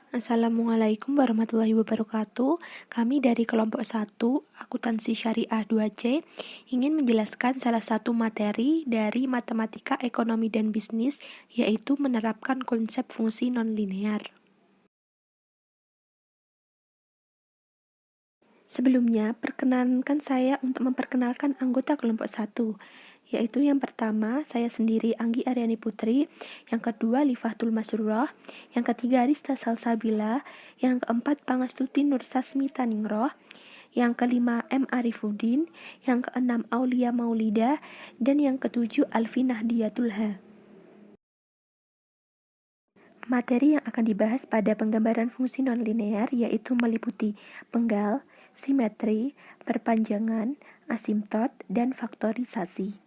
Assalamualaikum warahmatullahi wabarakatuh. Kami dari kelompok 1, Akuntansi Syariah 2C, ingin menjelaskan salah satu materi dari Matematika Ekonomi dan Bisnis, yaitu menerapkan konsep fungsi nonlinear. Sebelumnya, perkenankan saya untuk memperkenalkan anggota kelompok 1, yaitu yang pertama, saya sendiri Anggi Aryani Putri, yang kedua Lifatul Masrurah, yang ketiga Rista Salsabila, yang keempat Pangastuti Nur Sasmi Taningroh, yang kelima M. Arifuddin, yang keenam Aulia Maulida, dan yang ketujuh Alfinah Diatulha. Materi yang akan dibahas pada penggambaran fungsi nonlinear yaitu meliputi penggal, simetri, perpanjangan, asimtot, dan faktorisasi.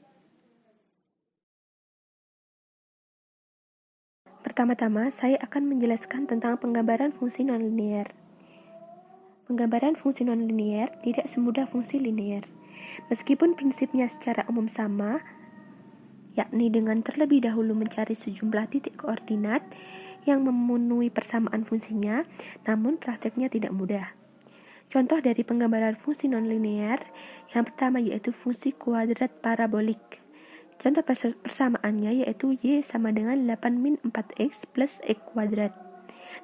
Pertama-tama, saya akan menjelaskan tentang penggambaran fungsi nonlinear. Penggambaran fungsi nonlinear tidak semudah fungsi linear. Meskipun prinsipnya secara umum sama, yakni dengan terlebih dahulu mencari sejumlah titik koordinat yang memenuhi persamaan fungsinya, namun prakteknya tidak mudah. Contoh dari penggambaran fungsi nonlinear yang pertama yaitu fungsi kuadrat parabolik. Contoh persamaannya yaitu y sama dengan 8 min 4x plus x kuadrat.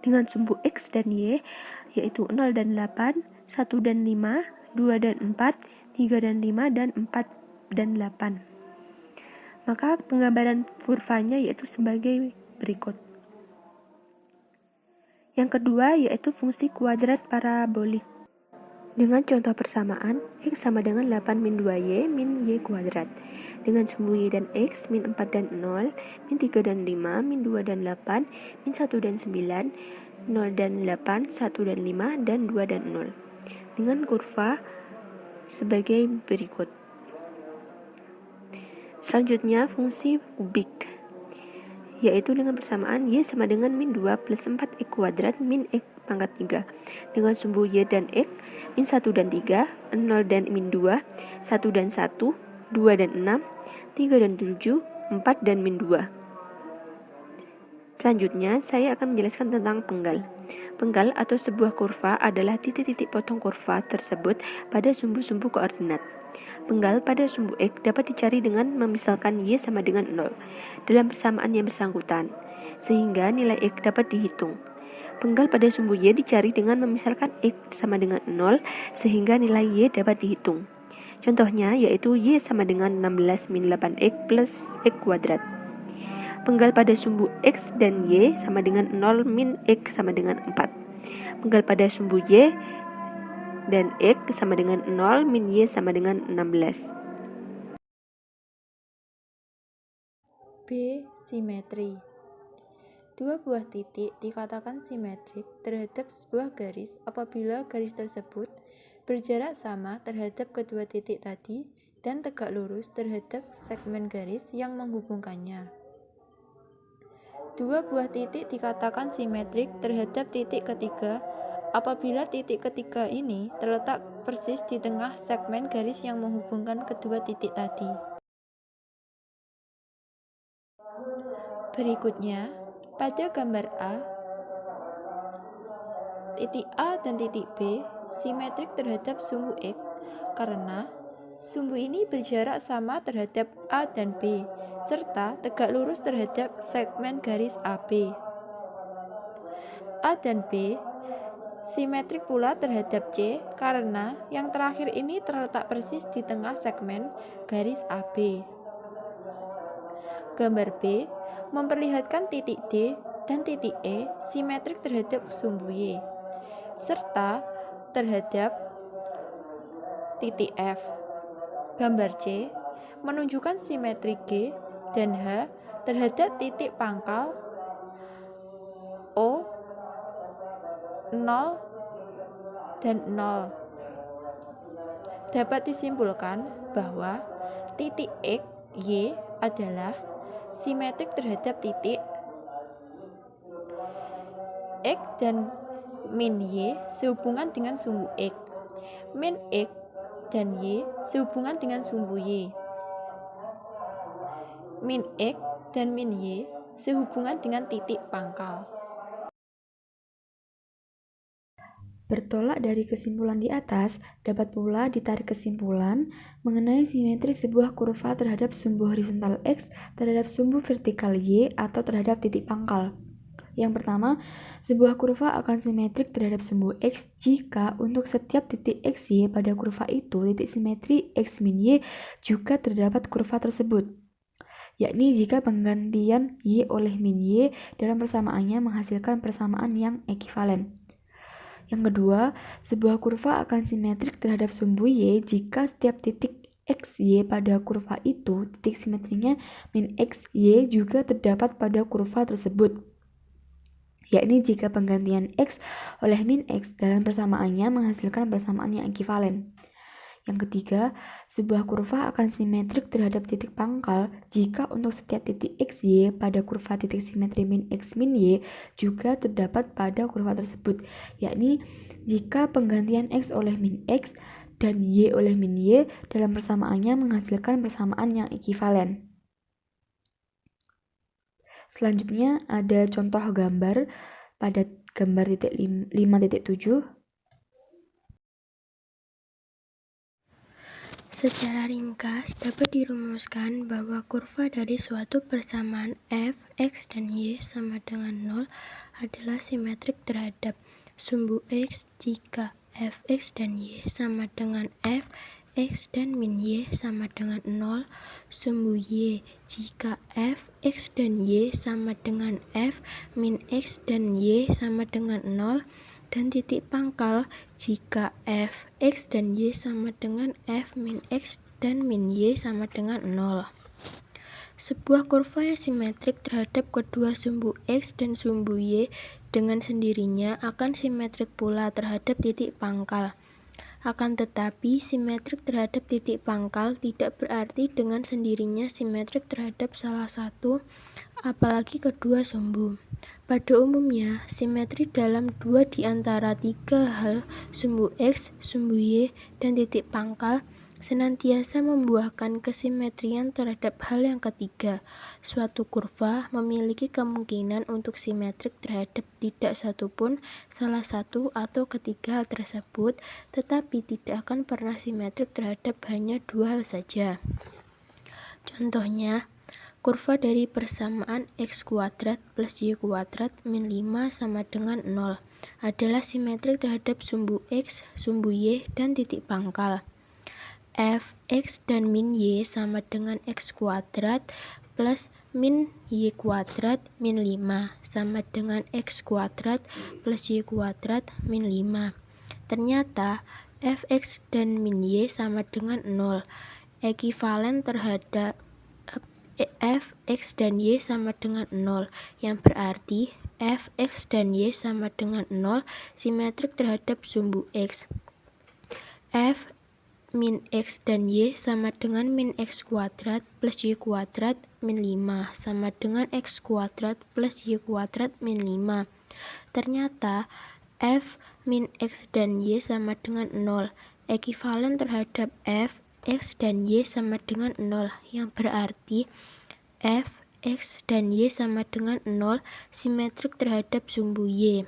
Dengan sumbu x dan y yaitu 0 dan 8, 1 dan 5, 2 dan 4, 3 dan 5, dan 4 dan 8. Maka penggambaran kurvanya yaitu sebagai berikut. Yang kedua yaitu fungsi kuadrat parabolik. Dengan contoh persamaan, x sama dengan 8 min 2y min y kuadrat. Dengan sumbu y dan x, min 4 dan 0, min 3 dan 5, min 2 dan 8, min 1 dan 9, 0 dan 8, 1 dan 5, dan 2 dan 0. Dengan kurva sebagai berikut. Selanjutnya, fungsi kubik, yaitu dengan persamaan y sama dengan min 2 plus 4x kuadrat min x pangkat 3. Dengan sumbu y dan x, min 1 dan 3, 0 dan min 2, 1 dan 1, 2 dan 6, 3 dan 7, 4 dan min 2. Selanjutnya, saya akan menjelaskan tentang penggal. Penggal atau sebuah kurva adalah titik-titik potong kurva tersebut pada sumbu-sumbu koordinat. Penggal pada sumbu x dapat dicari dengan memisalkan y sama dengan 0 dalam persamaan yang bersangkutan, sehingga nilai x dapat dihitung. Penggal pada sumbu y dicari dengan memisalkan x sama dengan 0 sehingga nilai y dapat dihitung. Contohnya yaitu y sama dengan 16 min 8x plus x kuadrat. Penggal pada sumbu x dan y sama dengan 0 min x sama dengan 4. Penggal pada sumbu y dan x sama dengan 0 min y sama dengan 16. B. Simetri. Dua buah titik dikatakan simetrik terhadap sebuah garis apabila garis tersebut berjarak sama terhadap kedua titik tadi dan tegak lurus terhadap segmen garis yang menghubungkannya. Dua buah titik dikatakan simetrik terhadap titik ketiga apabila titik ketiga ini terletak persis di tengah segmen garis yang menghubungkan kedua titik tadi. Berikutnya, pada gambar A, titik A dan titik B simetrik terhadap sumbu X karena sumbu ini berjarak sama terhadap A dan B serta tegak lurus terhadap segmen garis AB. A dan B simetrik pula terhadap C karena yang terakhir ini terletak persis di tengah segmen garis AB. Gambar B memperlihatkan titik D dan titik E simetrik terhadap sumbu Y serta terhadap titik F. Gambar C menunjukkan simetri G dan H terhadap titik pangkal O, 0, dan 0. Dapat disimpulkan bahwa titik X, Y adalah simetrik terhadap titik X dan min Y sehubungan dengan sumbu X. Min X dan Y sehubungan dengan sumbu Y. Min X dan min Y sehubungan dengan titik pangkal. Bertolak dari kesimpulan di atas, dapat pula ditarik kesimpulan mengenai simetri sebuah kurva terhadap sumbu horizontal X, terhadap sumbu vertikal Y, atau terhadap titik pangkal. Yang pertama, sebuah kurva akan simetrik terhadap sumbu X jika untuk setiap titik XY pada kurva itu, titik simetri X min Y juga terdapat kurva tersebut. Yakni jika penggantian Y oleh min Y dalam persamaannya menghasilkan persamaan yang ekivalen. Yang kedua, sebuah kurva akan simetrik terhadap sumbu Y jika setiap titik XY pada kurva itu, titik simetrinya min XY juga terdapat pada kurva tersebut. Yakni jika penggantian X oleh min X dalam persamaannya menghasilkan persamaan yang ekivalen. Yang ketiga, sebuah kurva akan simetrik terhadap titik pangkal jika untuk setiap titik XY pada kurva titik simetri min X min Y juga terdapat pada kurva tersebut, yakni jika penggantian X oleh min X dan Y oleh min Y dalam persamaannya menghasilkan persamaan yang ekivalen. Selanjutnya ada contoh gambar pada gambar titik 5.7. Secara ringkas, dapat dirumuskan bahwa kurva dari suatu persamaan f, x, dan y sama dengan 0 adalah simetrik terhadap sumbu x jika f, x, dan y sama dengan f, x, dan min y sama dengan 0, sumbu y jika f, x, dan y sama dengan f, min x, dan y sama dengan 0, dan titik pangkal jika f, x, dan y sama dengan f min x dan min y sama dengan 0. Sebuah kurva yang simetrik terhadap kedua sumbu x dan sumbu y dengan sendirinya akan simetrik pula terhadap titik pangkal. Akan tetapi, simetrik terhadap titik pangkal tidak berarti dengan sendirinya simetrik terhadap salah satu, apalagi kedua sumbu. Pada umumnya, simetri dalam 2 di antara 3 hal, sumbu X, sumbu Y, dan titik pangkal, senantiasa membuahkan kesimetrian terhadap hal yang ketiga. Suatu kurva memiliki kemungkinan untuk simetrik terhadap tidak satupun, salah satu atau ketiga hal tersebut, tetapi tidak akan pernah simetrik terhadap hanya 2 hal saja. Contohnya, kurva dari persamaan x kuadrat plus y kuadrat min 5 sama dengan 0 adalah simetrik terhadap sumbu x, sumbu y, dan titik pangkal. F, x, dan min y sama dengan x kuadrat plus min y kuadrat min 5 sama dengan x kuadrat plus y kuadrat min 5. Ternyata f, x, dan min y sama dengan 0, ekivalen terhadap f, x, dan y sama dengan 0, yang berarti f, x, dan y sama dengan 0 simetrik terhadap sumbu x. F min x dan y sama dengan min x kuadrat plus y kuadrat min 5 sama dengan x kuadrat plus y kuadrat min 5. Ternyata f min x dan y sama dengan 0, ekivalen terhadap f, x, dan y sama dengan 0, yang berarti f, x, dan y sama dengan 0 simetrik terhadap sumbu y.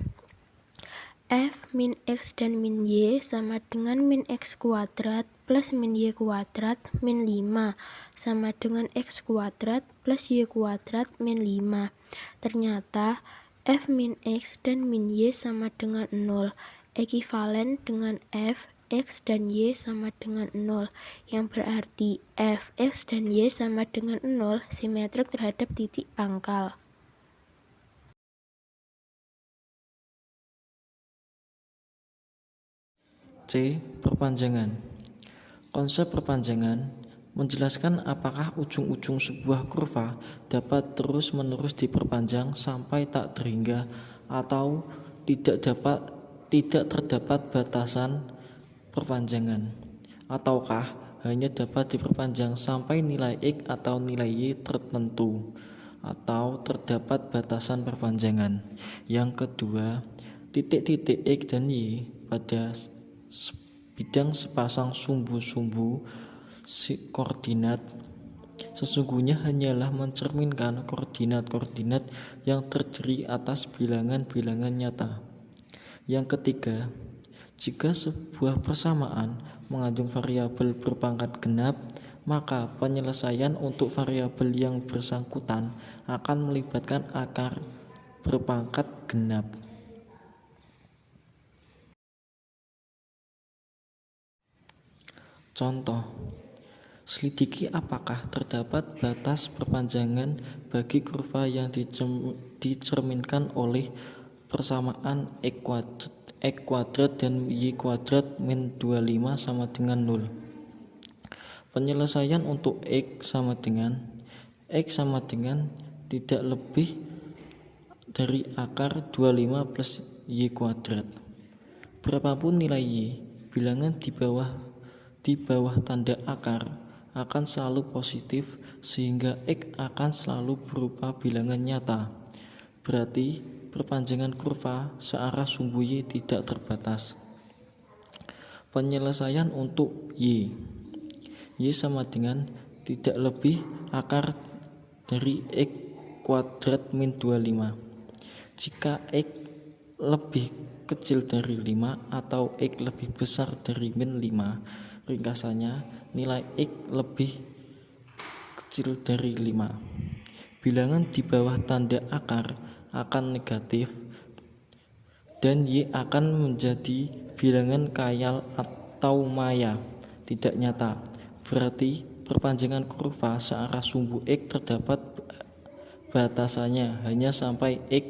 F min x dan min y sama dengan min x kuadrat plus min y kuadrat min 5 sama dengan x kuadrat plus y kuadrat min 5. Ternyata f min x dan min y sama dengan 0, ekivalen dengan f, x, dan y sama dengan 0, yang berarti f, x, dan y sama dengan 0 simetrik terhadap titik pangkal. C. Perpanjangan. Konsep perpanjangan menjelaskan apakah ujung-ujung sebuah kurva dapat terus-menerus diperpanjang sampai tak terhingga atau tidak terdapat batasan perpanjangan, ataukah hanya dapat diperpanjang sampai nilai X atau nilai Y tertentu, atau terdapat batasan perpanjangan. Yang kedua, titik-titik X dan Y pada bidang sepasang sumbu-sumbu koordinat sesungguhnya hanyalah mencerminkan koordinat-koordinat yang terdiri atas bilangan-bilangan nyata. Yang ketiga, Jika sebuah persamaan mengandung variabel berpangkat genap, maka penyelesaian untuk variabel yang bersangkutan akan melibatkan akar berpangkat genap. Contoh, selidiki apakah terdapat batas perpanjangan bagi kurva yang dicerminkan oleh persamaan X kuadrat dan Y kuadrat min 25 sama dengan 0. Penyelesaian untuk X sama dengan tidak lebih dari akar 25 plus Y kuadrat. Berapapun nilai Y, bilangan di bawah tanda akar akan selalu positif sehingga X akan selalu berupa bilangan nyata. Berarti perpanjangan kurva searah sumbu Y tidak terbatas. Penyelesaian untuk Y sama dengan tidak lebih akar dari X kuadrat min 25. Jika X lebih kecil dari 5 atau X lebih besar dari min 5, ringkasannya nilai X lebih kecil dari 5. Bilangan di bawah tanda akar akan negatif dan Y akan menjadi bilangan khayal atau maya, tidak nyata. Berarti perpanjangan kurva searah sumbu X terdapat batasannya hanya sampai X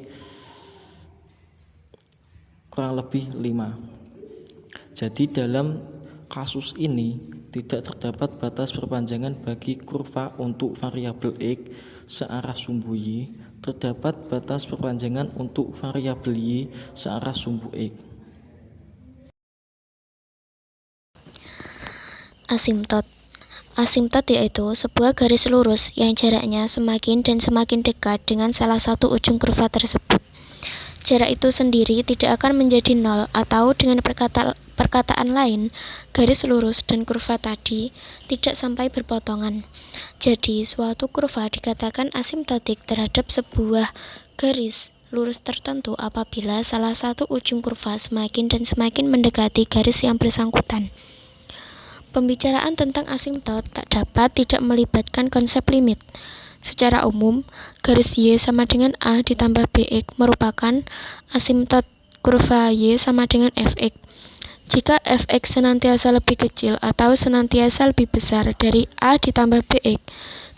kurang lebih 5. Jadi dalam kasus ini tidak terdapat batas perpanjangan bagi kurva untuk variabel X searah sumbu Y. Terdapat batas perpanjangan untuk variabel Y searah sumbu X. Asimtot. Asimtot yaitu sebuah garis lurus yang jaraknya semakin dan semakin dekat dengan salah satu ujung kurva tersebut. Jarak itu sendiri tidak akan menjadi nol, atau dengan perkataan lain, garis lurus dan kurva tadi tidak sampai berpotongan. Jadi, suatu kurva dikatakan asimtotik terhadap sebuah garis lurus tertentu apabila salah satu ujung kurva semakin dan semakin mendekati garis yang bersangkutan. Pembicaraan tentang asimtot tak dapat tidak melibatkan konsep limit. Secara umum, garis Y sama dengan A ditambah BX merupakan asimtot kurva Y sama dengan Fx. Jika Fx senantiasa lebih kecil atau senantiasa lebih besar dari A ditambah BX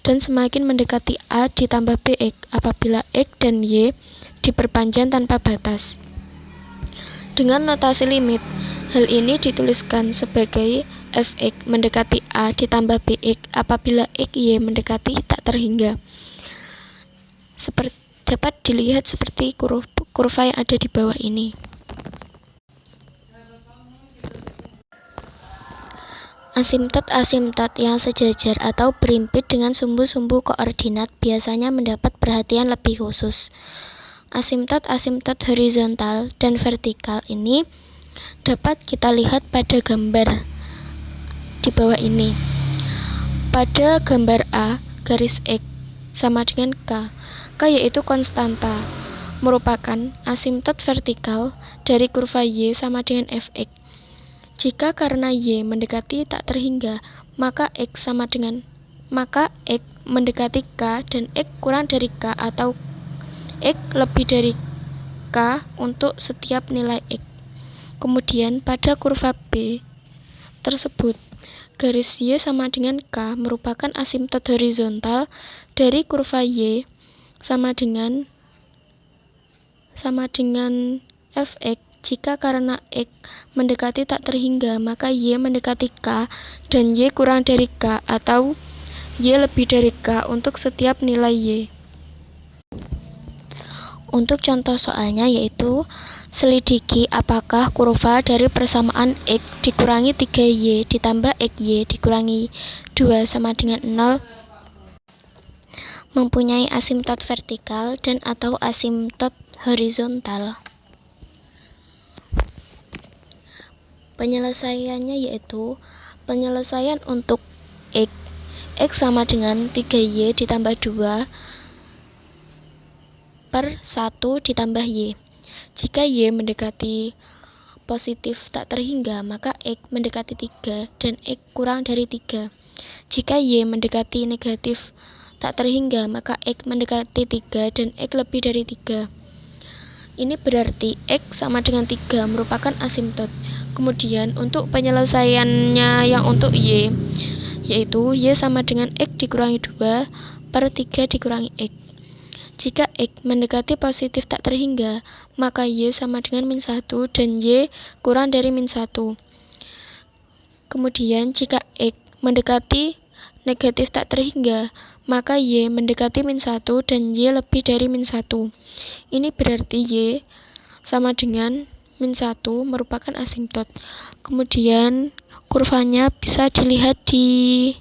dan semakin mendekati A ditambah BX apabila X dan Y diperpanjang tanpa batas. Dengan notasi limit, hal ini dituliskan sebagai Fx mendekati A ditambah Bx apabila X, Y mendekati tak terhingga. Dapat dilihat seperti kurva yang ada di bawah ini. Asimtot-asimtot yang sejajar atau berimpit dengan sumbu-sumbu koordinat biasanya mendapat perhatian lebih khusus. Asimtot-asimtot horizontal dan vertikal ini dapat kita lihat pada gambar di bawah ini. Pada gambar A, garis X sama dengan K. K yaitu konstanta, merupakan asimtot vertikal dari kurva Y sama dengan Fx. Jika karena Y mendekati tak terhingga, maka X mendekati K dan X kurang dari K atau X lebih dari K untuk setiap nilai X. Kemudian pada kurva B tersebut, garis Y sama dengan K merupakan asimtot horizontal dari kurva Y sama dengan Fx. Jika karena X mendekati tak terhingga, maka Y mendekati K dan Y kurang dari K atau Y lebih dari K untuk setiap nilai Y. Untuk contoh soalnya yaitu selidiki apakah kurva dari persamaan X dikurangi 3Y ditambah XY dikurangi 2 sama dengan 0 mempunyai asimtot vertikal dan atau asimtot horizontal. Penyelesaiannya yaitu penyelesaian untuk X sama dengan 3Y ditambah 2 per 1 ditambah Y. Jika Y mendekati positif tak terhingga, maka X mendekati 3 dan X kurang dari 3. Jika Y mendekati negatif tak terhingga, maka X mendekati 3 dan X lebih dari 3. Ini berarti X sama dengan 3 merupakan asimtot. Kemudian untuk penyelesaiannya yang untuk Y, yaitu Y sama dengan X dikurangi 2 per 3 dikurangi X. Jika X mendekati positif tak terhingga, maka Y sama dengan min 1 dan Y kurang dari min 1. Kemudian jika X mendekati negatif tak terhingga, maka Y mendekati min 1 dan Y lebih dari min 1. Ini berarti Y sama dengan min 1 merupakan asimtot. Kemudian kurvanya bisa dilihat di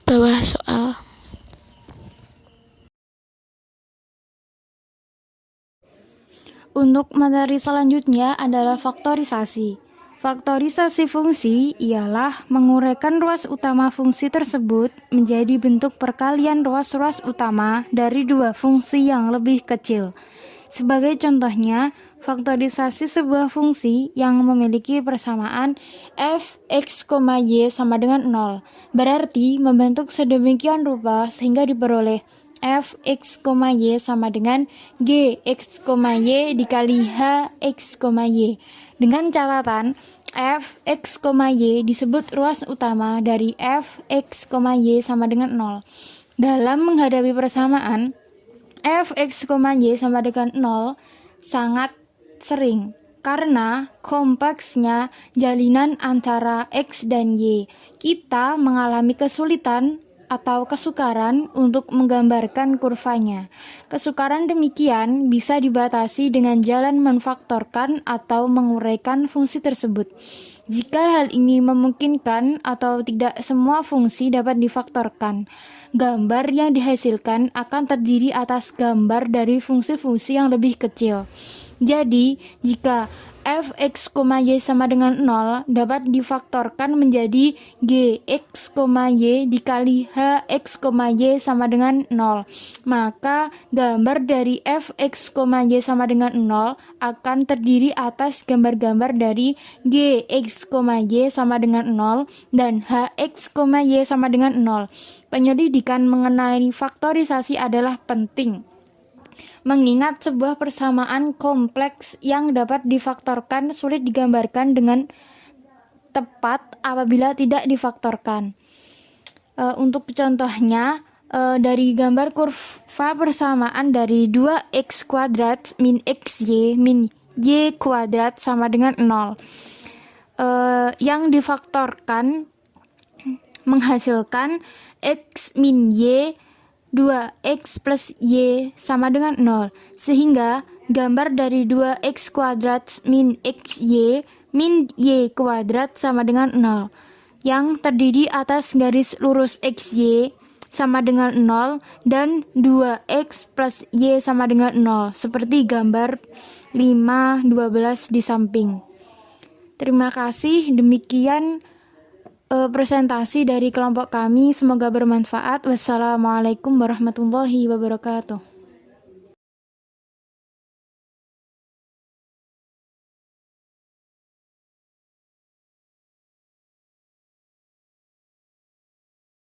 bawah soal. Untuk materi selanjutnya adalah faktorisasi. Faktorisasi fungsi ialah menguraikan ruas utama fungsi tersebut menjadi bentuk perkalian ruas-ruas utama dari dua fungsi yang lebih kecil. Sebagai contohnya, faktorisasi sebuah fungsi yang memiliki persamaan f(x, y) sama dengan 0, berarti membentuk sedemikian rupa sehingga diperoleh f(x, y) sama dengan g(x, y) dikali h(x, y). Dengan catatan, f(x, y) disebut ruas utama dari f(x, y) sama dengan 0. Dalam menghadapi persamaan, f(x, y) sama dengan 0 sangat sering karena kompleksnya jalinan antara x dan y. Kita mengalami kesulitan atau kesukaran untuk menggambarkan kurvanya. Kesukaran demikian bisa dibatasi dengan jalan memfaktorkan atau menguraikan fungsi tersebut. Jika hal ini memungkinkan atau tidak semua fungsi dapat difaktorkan, gambar yang dihasilkan akan terdiri atas gambar dari fungsi-fungsi yang lebih kecil. Jadi, jika f(x, y) sama dengan 0 dapat difaktorkan menjadi g(x, y) dikali h(x, y) sama dengan 0. Maka gambar dari f(x, y) sama dengan 0 akan terdiri atas gambar-gambar dari g(x, y) sama dengan 0 dan h(x, y) sama dengan 0. Penyelidikan mengenai faktorisasi adalah penting, mengingat sebuah persamaan kompleks yang dapat difaktorkan sulit digambarkan dengan tepat apabila tidak difaktorkan. Untuk contohnya, dari gambar kurva persamaan dari 2x kuadrat min xy min y kuadrat sama dengan 0, yang difaktorkan menghasilkan x min y 2x plus y sama dengan 0, sehingga gambar dari 2x kuadrat min xy min y kuadrat sama dengan 0, yang terdiri atas garis lurus xy sama dengan 0 dan 2x plus y sama dengan 0, seperti gambar 5,12 di samping. Terima kasih, demikian presentasi dari kelompok kami, semoga bermanfaat. Wassalamualaikum warahmatullahi wabarakatuh.